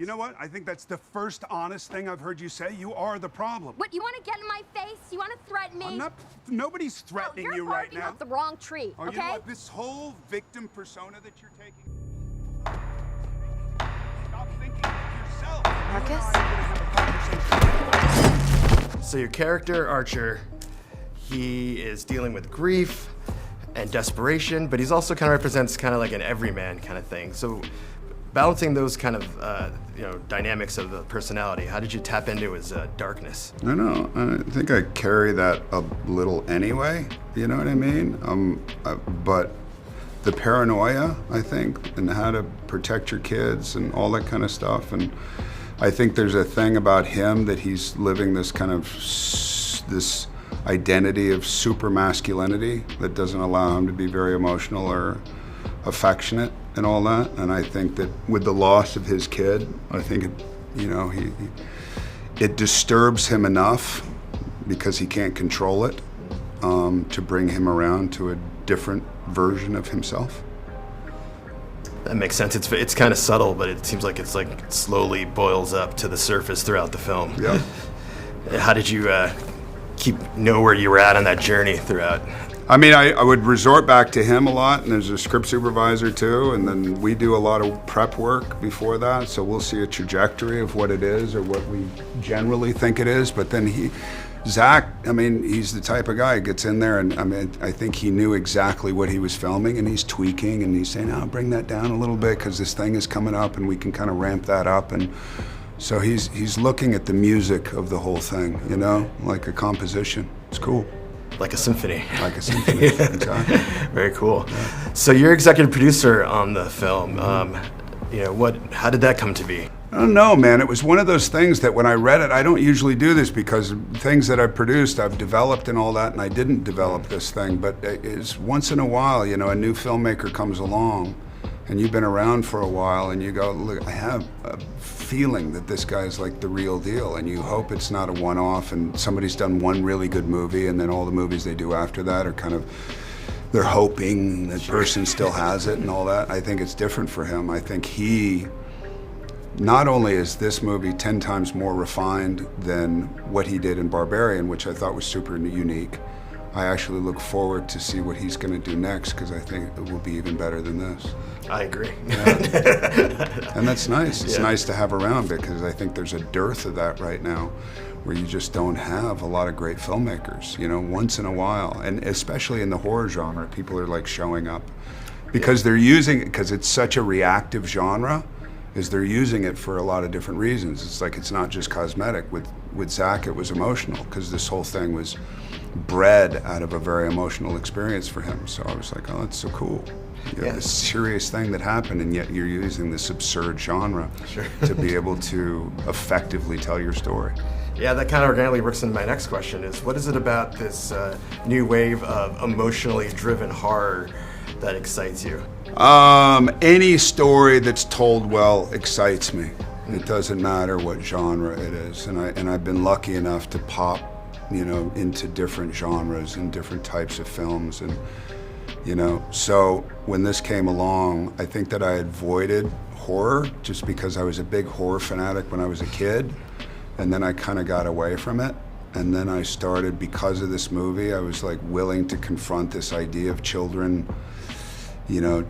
You know what? I think that's the first honest thing I've heard you say. You are the problem. What, you want to get in my face? You want to threaten me? I'm not, nobody's threatening you right now. You're barking up the wrong tree, Oh, okay? you know what? This whole victim persona that you're taking... Stop thinking of yourself. Marcus? So your character, Archer, he is dealing with grief and desperation, but he's also kind of represents kind of like an everyman kind of thing. So balancing those kind of dynamics of the personality, how did you tap into his darkness? I know. I think I carry that a little anyway. You know what I mean? But the paranoia, I think, and how to protect your kids and all that kind of stuff. And I think there's a thing about him that he's living this kind of this identity of super masculinity that doesn't allow him to be very emotional or affectionate and all that. And I think that with the loss of his kid, I think it, it disturbs him enough because he can't control it to bring him around to a different version of himself. That makes sense. It's kind of subtle, but it seems like it's like slowly boils up to the surface throughout the film. Yeah. How did you know where you were at on that journey throughout? I mean, I would resort back to him a lot, and there's a script supervisor too, and then we do a lot of prep work before that, so we'll see a trajectory of what it is or what we generally think it is, but then Zach, I mean, he's the type of guy who gets in there, and I mean, I think he knew exactly what he was filming, and he's tweaking, and he's saying, "Oh, bring that down a little bit because this thing is coming up, and we can kind of ramp that up." And so he's looking at the music of the whole thing, you know, like a composition. It's cool. Like a symphony. Like a symphony. Exactly. Very cool. Yeah. So you're executive producer on the film. How did that come to be? I don't know, man. It was one of those things that when I read it, I don't usually do this because things that I've produced, I've developed and all that, and I didn't develop this thing. But it's once in a while, a new filmmaker comes along, and you've been around for a while, and you go, look, I have a feeling that this guy's like the real deal, and you hope it's not a one-off, and somebody's done one really good movie, and then all the movies they do after that are kind of, they're hoping that person still has it and all that. I think it's different for him. I think not only is this movie 10 times more refined than what he did in Barbarian, which I thought was super unique, I actually look forward to see what he's going to do next because I think it will be even better than this. I agree. Yeah. And that's nice. It's nice to have around because I think there's a dearth of that right now where you just don't have a lot of great filmmakers, once in a while. And especially in the horror genre, people are like showing up because they're using it because it's such a reactive genre. They're using it for a lot of different reasons. It's like it's not just cosmetic. With Zach, it was emotional because this whole thing was bred out of a very emotional experience for him. So I was like, oh, that's so cool. You have this serious thing that happened, and yet you're using this absurd genre to be able to effectively tell your story. Yeah, that kind of organically works into my next question is, what is it about this new wave of emotionally driven horror that excites you? Any story that's told well excites me. It doesn't matter what genre it is, and I've been lucky enough to pop, into different genres and different types of films, and so when this came along, I think that I avoided horror just because I was a big horror fanatic when I was a kid, and then I kind of got away from it. And then I started, because of this movie, I was like willing to confront this idea of children,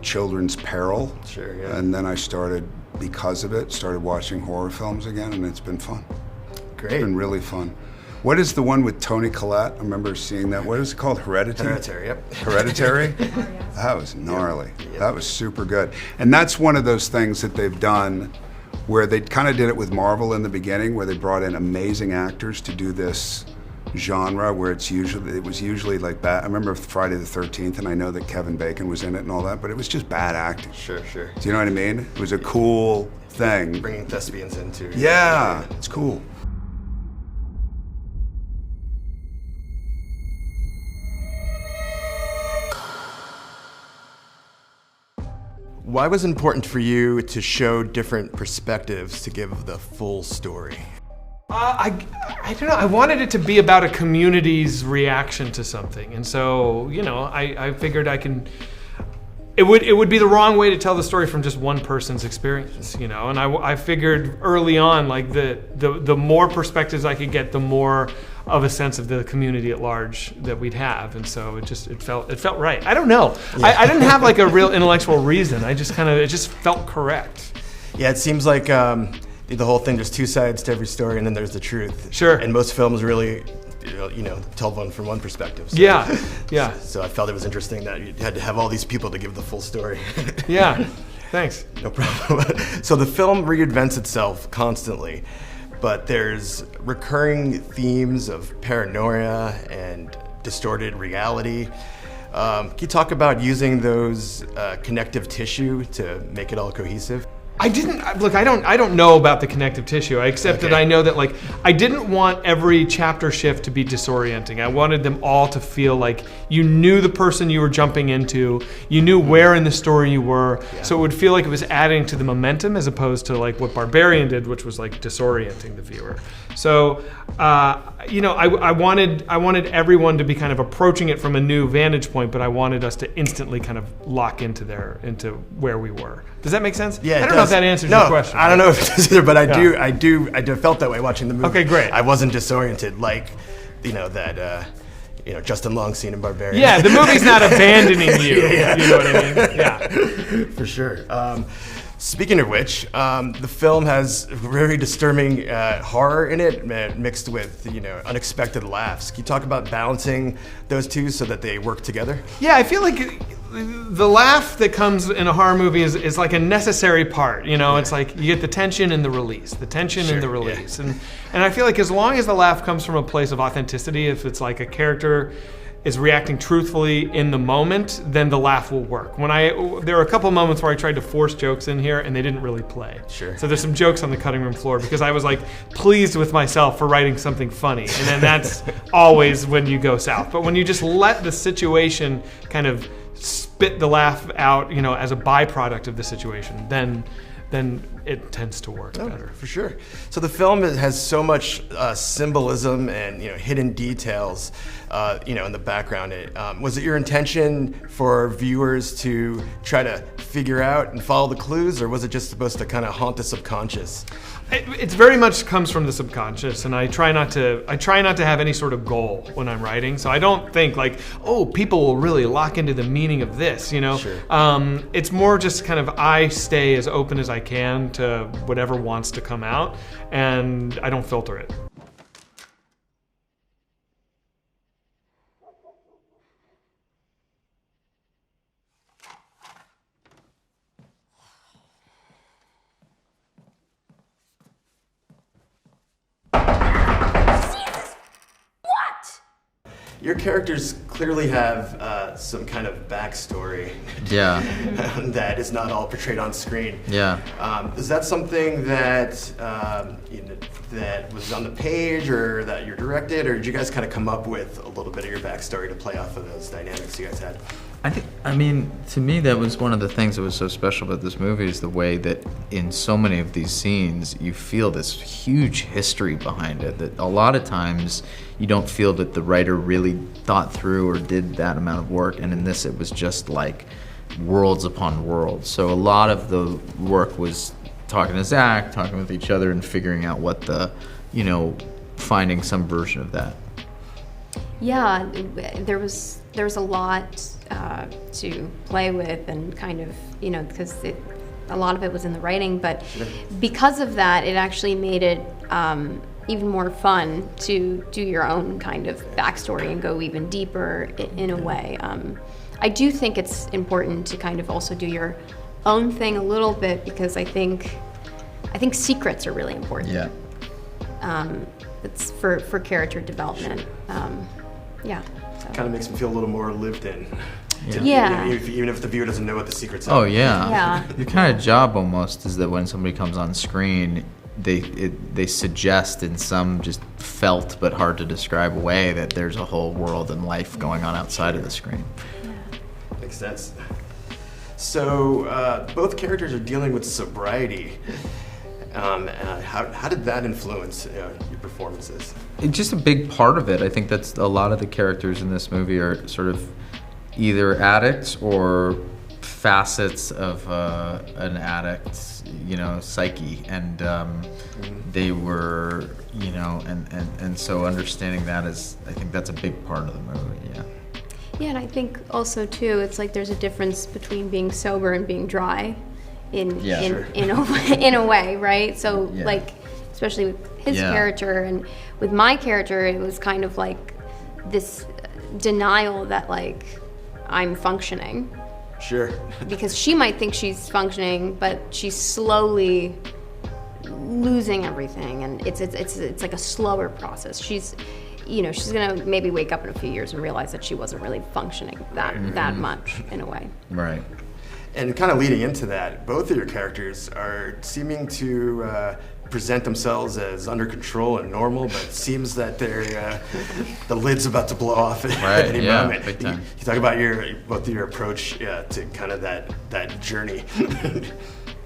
children's peril. Sure, yeah. And then I started, because of it, started watching horror films again, and it's been fun. Great. It's been really fun. What is the one with Toni Collette? I remember seeing that. What is it called? Hereditary? Hereditary, yep. Hereditary? That was gnarly. Yep. That was super good. And that's one of those things that they've done where they kind of did it with Marvel in the beginning, where they brought in amazing actors to do this genre where it was usually like bad. I remember Friday the 13th, and I know that Kevin Bacon was in it and all that, but it was just bad acting. Sure. Do you know what I mean? It was a cool thing. Bringing thespians into. Yeah, it's cool. Why was it important for you to show different perspectives to give the full story? I don't know. I wanted it to be about a community's reaction to something, and so I figured I can it would be the wrong way to tell the story from just one person's experience, you know. And I figured early on, like the more perspectives I could get, the more of a sense of the community at large that we'd have, and so it felt right. I don't know. Yeah. I didn't have like a real intellectual reason. It just felt correct. Yeah, it seems like the whole thing. There's two sides to every story, and then there's the truth. Sure. And most films really, you know, tell one from one perspective. So, yeah. So I felt it was interesting that you had to have all these people to give the full story. Yeah. Thanks. No problem. So the film reinvents itself constantly, but there's recurring themes of paranoia and distorted reality. Can you talk about using those connective tissue to make it all cohesive? I don't know about the connective tissue. I accept that I know that, like, I didn't want every chapter shift to be disorienting. I wanted them all to feel like you knew the person you were jumping into, you knew where in the story you were, so it would feel like it was adding to the momentum as opposed to like what Barbarian did, which was like disorienting the viewer. So, you know, I wanted everyone to be kind of approaching it from a new vantage point, but I wanted us to instantly kind of lock into where we were. Does that make sense? Yeah, I don't know if that answers your question. I don't know if it does either, but I do felt that way watching the movie. Okay, great. I wasn't disoriented like, you know, that Justin Long scene in Barbarian. Yeah, the movie's not abandoning you. Yeah. You know what I mean? Yeah. For sure. Speaking of which, the film has very disturbing horror in it, mixed with, you know, unexpected laughs. Can you talk about balancing those two so that they work together? Yeah, I feel like the laugh that comes in a horror movie is like a necessary part. You know, it's like you get the tension and the release, the tension and the release, and I feel like as long as the laugh comes from a place of authenticity, if it's like a character is reacting truthfully in the moment, then the laugh will work. There are a couple moments where I tried to force jokes in here and they didn't really play. Sure. So there's some jokes on the cutting room floor because I was like pleased with myself for writing something funny, and then that's always when you go south. But when you just let the situation kind of spit the laugh out, you know, as a byproduct of the situation, then it tends to work better. For sure. So the film has so much symbolism and, you know, hidden details, you know, in the background. Was it your intention for viewers to try to figure out and follow the clues, or was it just supposed to kind of haunt the subconscious? It's very much comes from the subconscious, and I try not to have any sort of goal when I'm writing. So I don't think like, oh, people will really lock into the meaning of this, you know. Sure. It's more just kind of I stay as open as I can to whatever wants to come out, and I don't filter it. Your characters clearly have some kind of backstory. Yeah. That is not all portrayed on screen. Yeah. Is that something that that was on the page, or that you directed, or did you guys kind of come up with a little bit of your backstory to play off of those dynamics you guys had? I mean, to me, that was one of the things that was so special about this movie, is the way that in so many of these scenes, you feel this huge history behind it, that a lot of times you don't feel that the writer really thought through or did that amount of work, and in this it was just like worlds upon worlds. So a lot of the work was talking to Zach, talking with each other, and figuring out what the, you know, finding some version of that. Yeah, there was a lot to play with, and kind of, you know, because a lot of it was in the writing, but because of that, it actually made it even more fun to do your own kind of backstory and go even deeper in a way. I do think it's important to kind of also do your own thing a little bit, because I think secrets are really important. Yeah. It's for character development. Yeah. So. Kind of makes me feel a little more lived in. Yeah. Even if the viewer doesn't know what the secrets are. Oh yeah. Yeah. Your kind of job almost is that when somebody comes on screen, they suggest in some just felt but hard to describe way that there's a whole world and life going on outside of the screen. Makes sense. So both characters are dealing with sobriety. How did that influence your performances? It's just a big part of it. I think that's a lot of the characters in this movie are sort of either addicts or facets of an addict's, psyche, and they were, and so understanding that is, I think that's a big part of the movie. Yeah. Yeah, and I think also too, it's like there's a difference between being sober and being dry, in a way, right? So like, especially with his character and with my character, it was kind of like this denial that like I'm functioning. Sure. Because she might think she's functioning, but she's slowly losing everything, and it's like a slower process. She's gonna maybe wake up in a few years and realize that she wasn't really functioning that much in a way. Right. And kind of leading into that, both of your characters are seeming to present themselves as under control and normal, but it seems that they're the lid's about to blow off at any moment. Big time. You talk about both of your approach to kind of that journey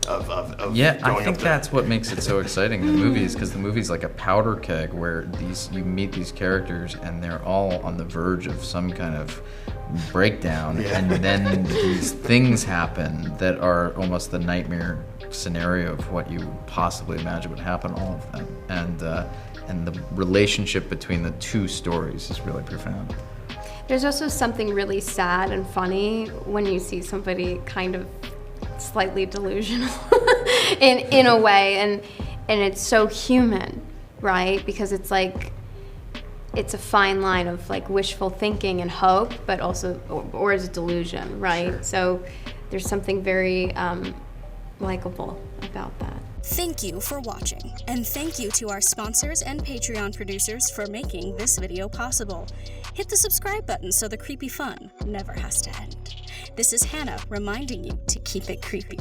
of I going think up that's what makes it so exciting in the movies, because the movie's like a powder keg where you meet these characters and they're all on the verge of some kind of breakdown, and then these things happen that are almost the nightmare scenario of what you possibly imagine would happen, all of them, and the relationship between the two stories is really profound. There's also something really sad and funny when you see somebody kind of slightly delusional in a way, and it's so human, right? Because it's like, it's a fine line of like wishful thinking and hope, but also, or is it delusion, right? Sure. So there's something very likable about that. Thank you for watching, and thank you to our sponsors and Patreon producers for making this video possible. Hit the subscribe button so the creepy fun never has to end. This is Hannah reminding you to keep it creepy.